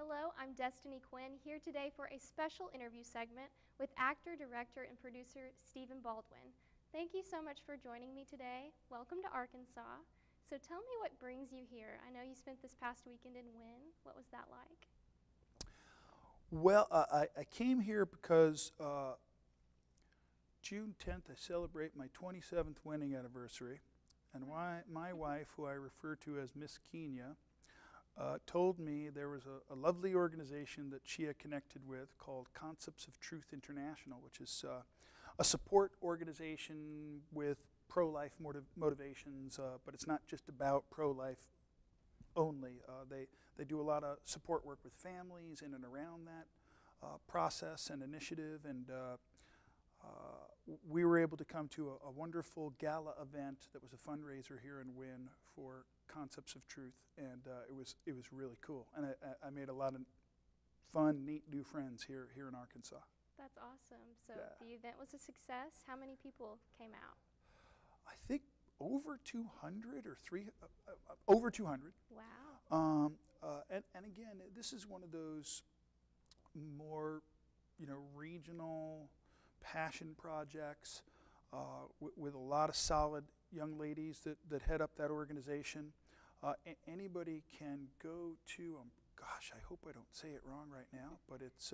Hello, I'm Destiny Quinn, here today for a special interview segment with actor, director, and producer Stephen Baldwin. Thank you so much for joining me today. Welcome to Arkansas. So tell me what brings you here. I know you spent this past weekend in Wynn. What was that like? Well, I came here because June 10th I celebrate my 27th wedding anniversary, and my wife, who I refer to as Miss Kenya, told me there was a lovely organization that she had connected with called Concepts of Truth International, which is a support organization with pro-life motivations, but it's not just about pro-life only. They do a lot of support work with families in and around that process and initiative, and we were able to come to a wonderful gala event that was a fundraiser here in Wynn for Concepts of Truth, and it was really cool, and I made a lot of fun, neat new friends here in Arkansas. That's awesome. So Yeah. the event was a success. How many people came out? I think over 200 or over 200. Wow. And again, this is one of those more, regional passion projects with a lot of solid young ladies that head up that organization. Anybody can go to, gosh, I hope I don't say it wrong right now, but it's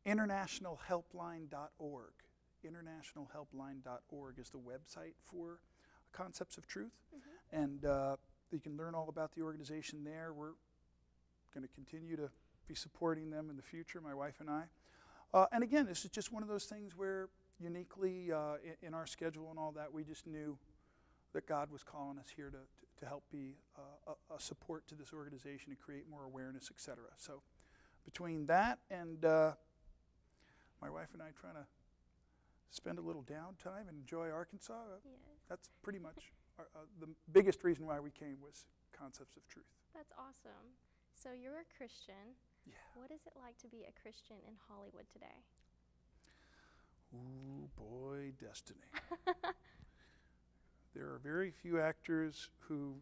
internationalhelpline.org. Internationalhelpline.org is the website for Concepts of Truth, and you can learn all about the organization there. We're going to continue to be supporting them in the future, my wife and I. And again, this is just one of those things where uniquely in our schedule and all that, we just knew that God was calling us here to help be a support to this organization and create more awareness, etc. So between that and my wife and I trying to spend a little downtime and enjoy Arkansas, Yes. that's pretty much the biggest reason why we came was Concepts of Truth. That's awesome. So you're a Christian. Yeah. What is it like to be a Christian in Hollywood today? Ooh, boy, Destiny. There are very few actors who,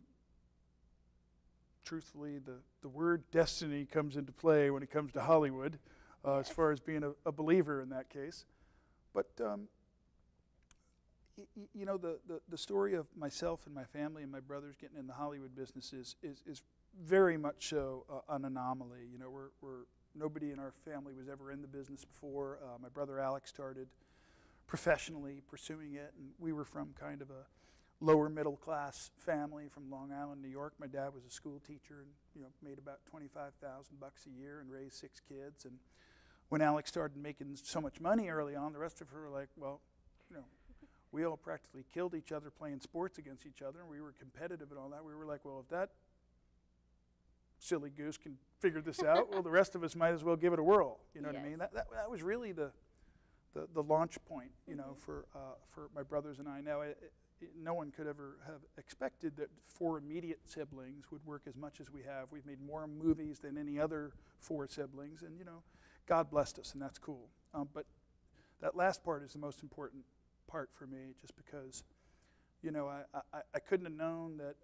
truthfully, the word destiny comes into play when it comes to Hollywood, as far as being a believer in that case. But, the story of myself and my family and my brothers getting in the Hollywood business is very much so an anomaly. Nobody in our family was ever in the business before. My brother Alex started professionally pursuing it, and we were from kind of a lower middle class family from Long Island, New York. My dad was a school teacher and made about $25,000 a year and raised 6 kids. And when Alex started making so much money early on, the rest of her were like, well, we all practically killed each other playing sports against each other, and we were competitive and all that. We were like, well, if that silly goose can figure this out, well, the rest of us might as well give it a whirl. You know what I mean? That was really the launch point, for my brothers and I. Now, no one could ever have expected that 4 immediate siblings would work as much as we have. We've made more movies than any other 4 siblings, and God blessed us, and that's cool. But that last part is the most important part for me, just because I couldn't have known that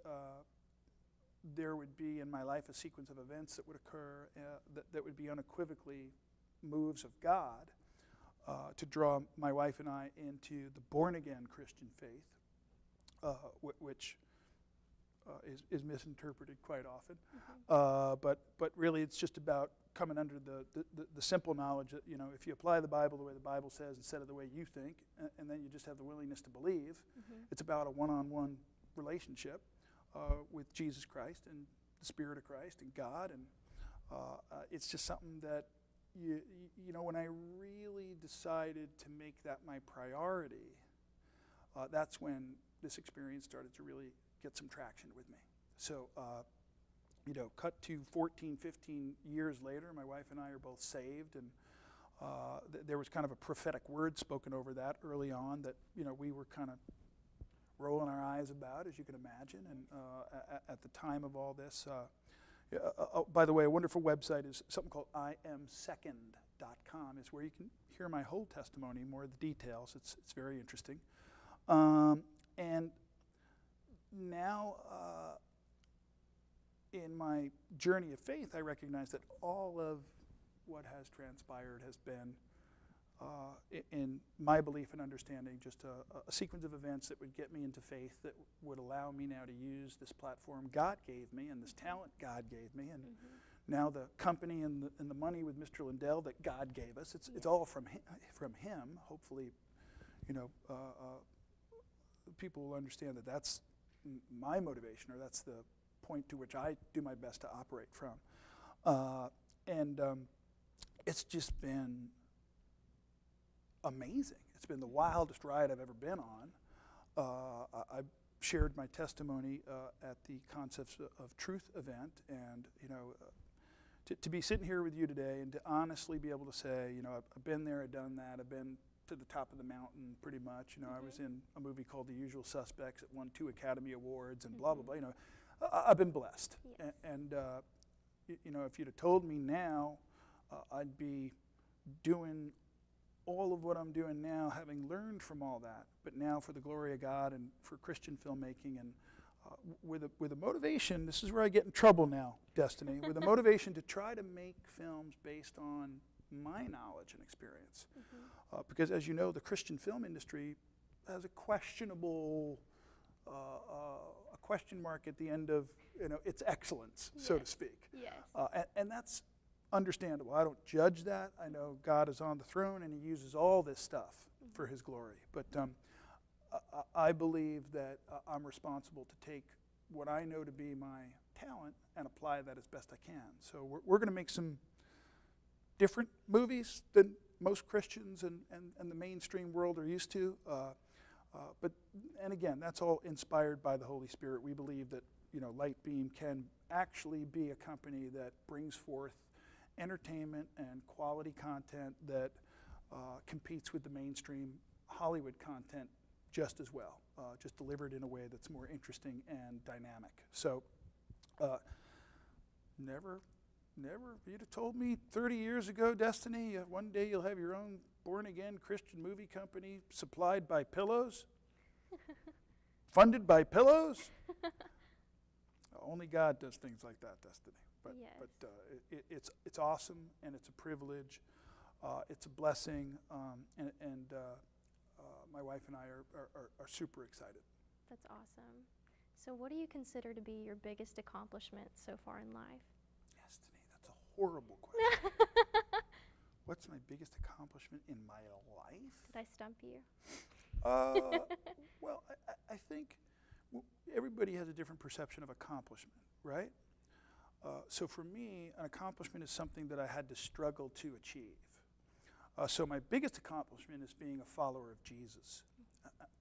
there would be in my life a sequence of events that would occur that would be unequivocally moves of God to draw my wife and I into the born-again Christian faith, which is misinterpreted quite often. But really it's just about coming under the simple knowledge that, if you apply the Bible the way the Bible says instead of the way you think, and then you just have the willingness to believe, it's about a one-on-one relationship with Jesus Christ and the Spirit of Christ and God. And it's just something that, when I really decided to make that my priority, that's when this experience started to really get some traction with me. So, cut to 14, 15 years later, my wife and I are both saved, and there was kind of a prophetic word spoken over that early on that, we were kind of rolling our eyes about, as you can imagine. And at the time of all this, by the way, a wonderful website is something called iamsecond.com, is where you can hear my whole testimony, more of the details. It's very interesting. And now in my journey of faith, I recognize that all of what has transpired has been, in my belief and understanding, just a sequence of events that would get me into faith, that would allow me now to use this platform God gave me and this talent God gave me, and now the company and the money with Mr. Lindell that God gave us. It's all from him. Hopefully, people will understand that that's my motivation, or that's the point to which I do my best to operate from. It's just been amazing. It's been the wildest ride I've ever been on. I shared my testimony at the Concepts of Truth event, and to be sitting here with you today and to honestly be able to say, I've been there, I've done that, I've been to the top of the mountain pretty much. I was in a movie called The Usual Suspects that won 2 Academy Awards and blah, blah, blah. I've been blessed. Yes. And if you'd have told me now, I'd be doing all of what I'm doing now, having learned from all that, but now for the glory of God and for Christian filmmaking, and with a motivation. This is where I get in trouble now, Destiny, with a motivation to try to make films based on my knowledge and experience. Because as you know, the Christian film industry has a questionable, a question mark at the end of its excellence, so to speak. Yes. And that's understandable. I don't judge that. I know God is on the throne and he uses all this stuff for his glory. But I believe that I'm responsible to take what I know to be my talent and apply that as best I can. So we're going to make some different movies than most Christians and the mainstream world are used to. And again, that's all inspired by the Holy Spirit. We believe that Lightbeam can actually be a company that brings forth entertainment and quality content that competes with the mainstream Hollywood content just as well, just delivered in a way that's more interesting and dynamic. So never, if you'd have told me 30 years ago, Destiny, one day you'll have your own born-again Christian movie company supplied by pillows, funded by pillows. Only God does things like that, Destiny. But, yes. it's awesome, and it's a privilege. It's a blessing, and my wife and I are super excited. That's awesome. So what do you consider to be your biggest accomplishment so far in life? Destiny, that's a horrible question. What's my biggest accomplishment in my life? Did I stump you? Well, I think everybody has a different perception of accomplishment, right? So for me, an accomplishment is something that I had to struggle to achieve. So my biggest accomplishment is being a follower of Jesus,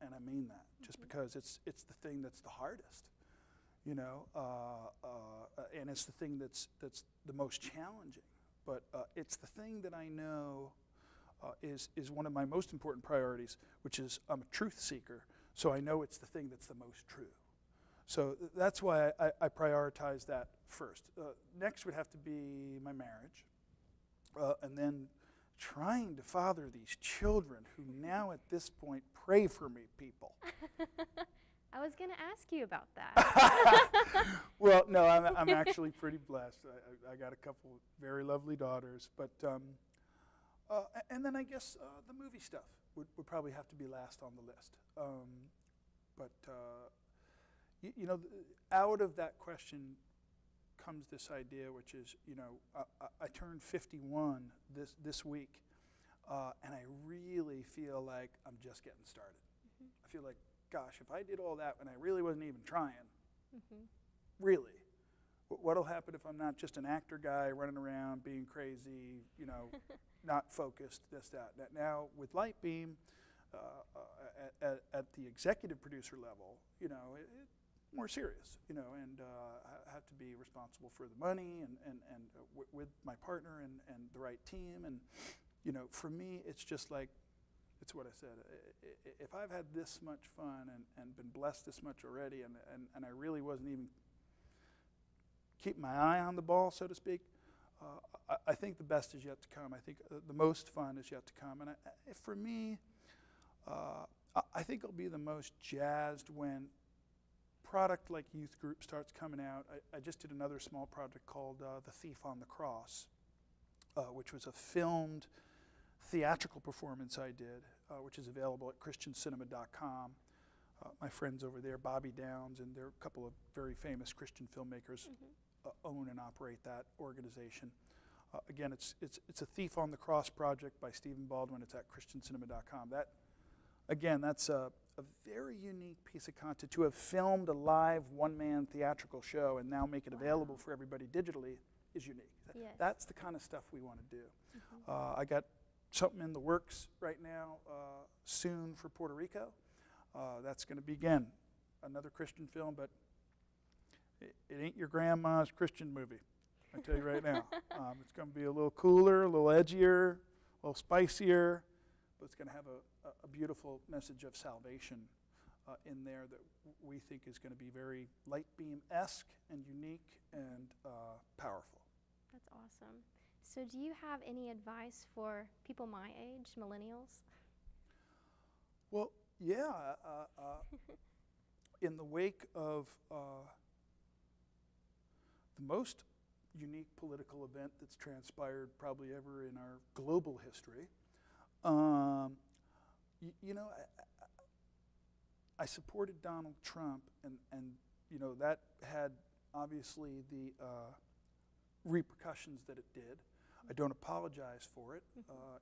and I mean that, just because it's the thing that's the hardest, and it's the thing that's the most challenging. But it's the thing that I know is one of my most important priorities, which is I'm a truth seeker, so I know it's the thing that's the most true. So that's why I prioritize that first. Next would have to be my marriage, and then trying to father these children who now at this point pray for me, people. I was going to ask you about that. Well, no, I'm actually pretty blessed. I got a couple very lovely daughters, but and then I guess the movie stuff would probably have to be last on the list. Out of that question comes this idea, which is, I turned 51 this week, and I really feel like I'm just getting started. I feel like, gosh, if I did all that when I really wasn't even trying, really, what'll happen if I'm not just an actor guy running around being crazy, not focused, this, that. Now, with Lightbeam, at the executive producer level, it's more serious, and I have to be responsible for the money and with my partner and the right team. And, for me, it's just like, it's what I said. If I've had this much fun and been blessed this much already, and I really wasn't even keeping my eye on the ball, so to speak, I think the best is yet to come. I think the most fun is yet to come. And for me, I think I'll be the most jazzed when product like youth group starts coming out, I just did another small project called The Thief on the Cross, which was a filmed theatrical performance I did, which is available at christiancinema.com. My friends over there, Bobby Downs, and there are a couple of very famous Christian filmmakers own and operate that organization. Again, it's a Thief on the Cross project by Stephen Baldwin. It's at christiancinema.com. That's a very unique piece of content. To have filmed a live one-man theatrical show and now make it available for everybody digitally is unique. Yes. That's the kind of stuff we want to do. I got something in the works right now soon for Puerto Rico. That's going to be, again, another Christian film, but it ain't your grandma's Christian movie, I tell you right now. It's going to be a little cooler, a little edgier, a little spicier, but it's going to have a beautiful message of salvation in there that we think is going to be very Light Beam-esque and unique and powerful. That's awesome. So do you have any advice for people my age, millennials? Well, yeah. In the wake of the most unique political event that's transpired probably ever in our global history, I supported Donald Trump, and that had obviously the repercussions that it did. I don't apologize for it.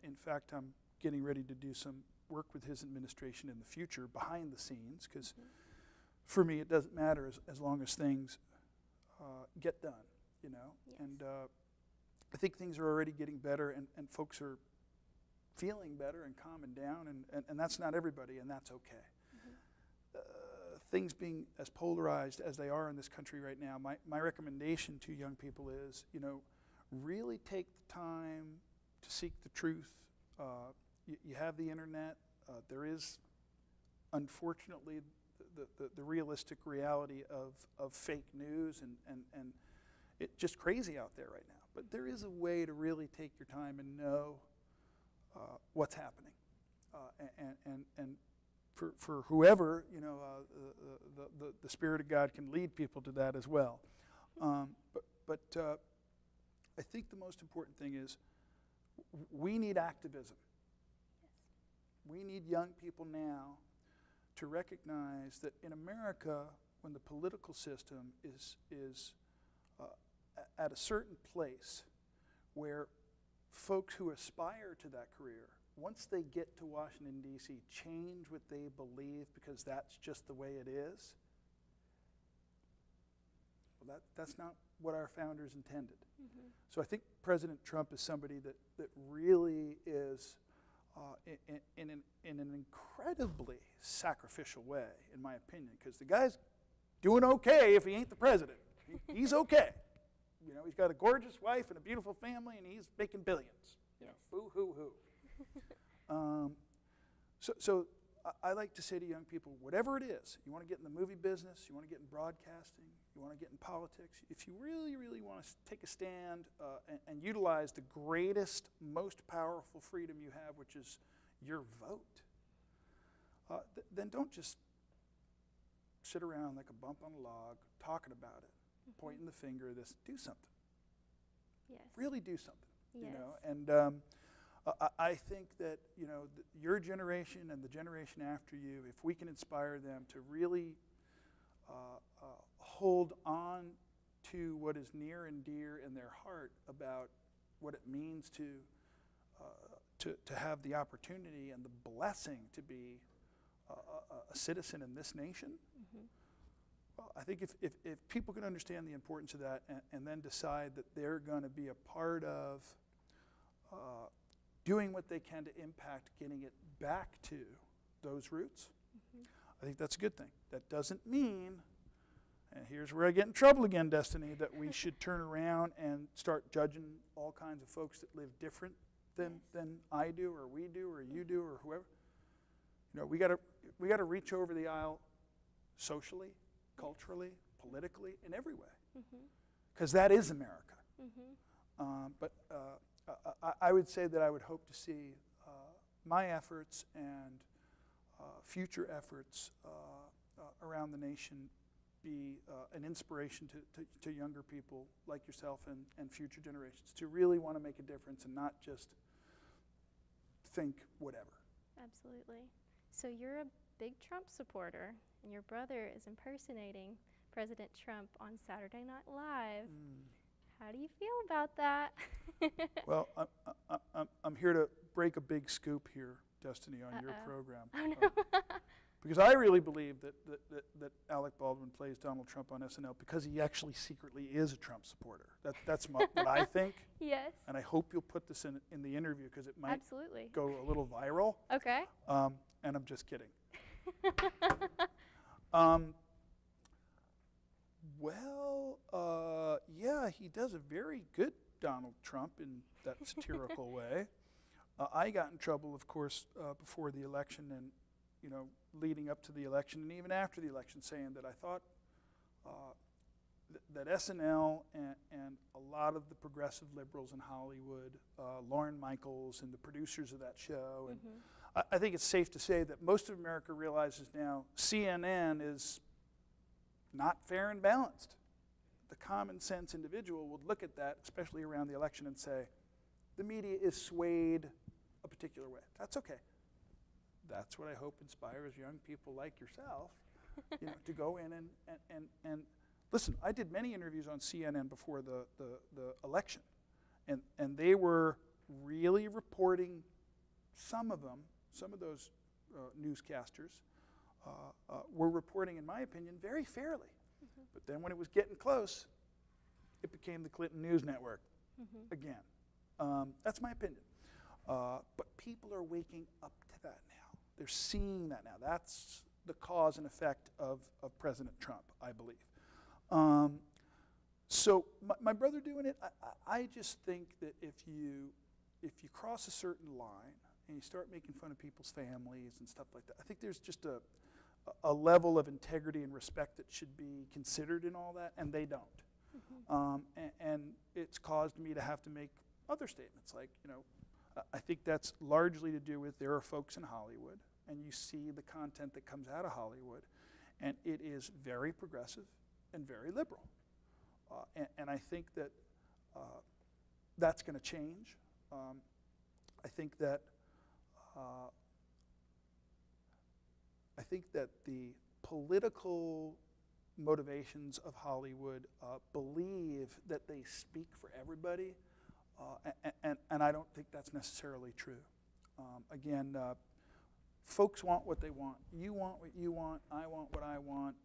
In fact, I'm getting ready to do some work with his administration in the future behind the scenes, because for me it doesn't matter as long as things get done, Yes. And I think things are already getting better, and folks are feeling better and calming down, and that's not everybody, and that's okay. Things being as polarized as they are in this country right now, my recommendation to young people is, really take the time to seek the truth. You have the internet. There is, unfortunately, the realistic reality of fake news, and it's just crazy out there right now. But there is a way to really take your time and know what's happening, and for whoever, the Spirit of God can lead people to that as well. But I think the most important thing is we need activism. We need young people now to recognize that in America, when the political system is at a certain place where folks who aspire to that career, once they get to Washington, D.C., change what they believe because that's just the way it is, well, that's not what our founders intended. So I think President Trump is somebody that really is, in an incredibly sacrificial way, in my opinion, because the guy's doing okay if he ain't the president. He's okay. He's got a gorgeous wife and a beautiful family, and he's making billions. Yes. Boo-hoo-hoo. So I like to say to young people, whatever it is, you want to get in the movie business, you want to get in broadcasting, you want to get in politics, if you really, really want to take a stand and utilize the greatest, most powerful freedom you have, which is your vote, then don't just sit around like a bump on a log talking about it, pointing the finger at this. Do something. Yes. Really do something. Yes. And I think that your generation and the generation after you, if we can inspire them to really hold on to what is near and dear in their heart about what it means to have the opportunity and the blessing to be a citizen in this nation. Well, I think if people can understand the importance of that and then decide that they're going to be a part of doing what they can to impact getting it back to those roots, I think that's a good thing. That doesn't mean, and here's where I get in trouble again, Destiny, that we should turn around and start judging all kinds of folks that live different than I do or we do or you do or whoever. We got to reach over the aisle socially, culturally, politically, in every way, because that is America. But I would say that I would hope to see my efforts and future efforts around the nation be an inspiration to younger people like yourself and future generations to really want to make a difference and not just think whatever. Absolutely. So you're a big Trump supporter, and your brother is impersonating President Trump on Saturday Night Live. How do you feel about that? Well, I'm here to break a big scoop here, Destiny, on your program. Oh, no. Because I really believe that Alec Baldwin plays Donald Trump on SNL because he actually secretly is a Trump supporter. That's what I think. Yes. And I hope you'll put this in the interview because it might Absolutely. go a little viral. Okay. And I'm just kidding. Yeah, he does a very good Donald Trump in that satirical way. I got in trouble, of course, before the election and, leading up to the election and even after the election, saying that I thought that SNL and a lot of the progressive liberals in Hollywood, Lorne Michaels and the producers of that show, and I think it's safe to say that most of America realizes now CNN is not fair and balanced. The common sense individual would look at that, especially around the election, and say, the media is swayed a particular way. That's okay. That's what I hope inspires young people like yourself, to go in and listen. I did many interviews on CNN before the election, and they were really reporting. Some of those newscasters were reporting, in my opinion, very fairly. But then when it was getting close, it became the Clinton News Network again. That's my opinion. But people are waking up to that now. They're seeing that now. That's the cause and effect of President Trump, I believe. So my brother doing it, I just think that if you cross a certain line and you start making fun of people's families and stuff like that, I think there's just a level of integrity and respect that should be considered in all that, and they don't. And it's caused me to have to make other statements like, I think that's largely to do with there are folks in Hollywood, and you see the content that comes out of Hollywood, and it is very progressive and very liberal. And I think that that's going to change. I think that the political motivations of Hollywood believe that they speak for everybody, and I don't think that's necessarily true. Again, folks want what they want. You want what you want. I want what I want.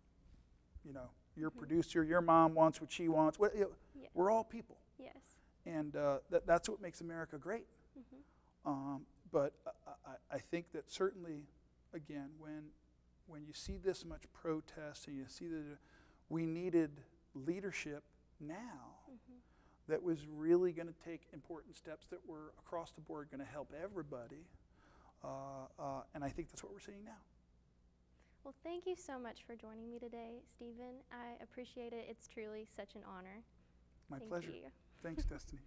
Your producer, your mom wants what she wants. Yes. We're all people. Yes. And that's what makes America great. But I think that certainly, again, when you see this much protest and you see that we needed leadership now that was really going to take important steps that were across the board going to help everybody. And I think that's what we're seeing now. Well, thank you so much for joining me today, Stephen. I appreciate it. It's truly such an honor. My Thank pleasure. you. Thanks, Destiny.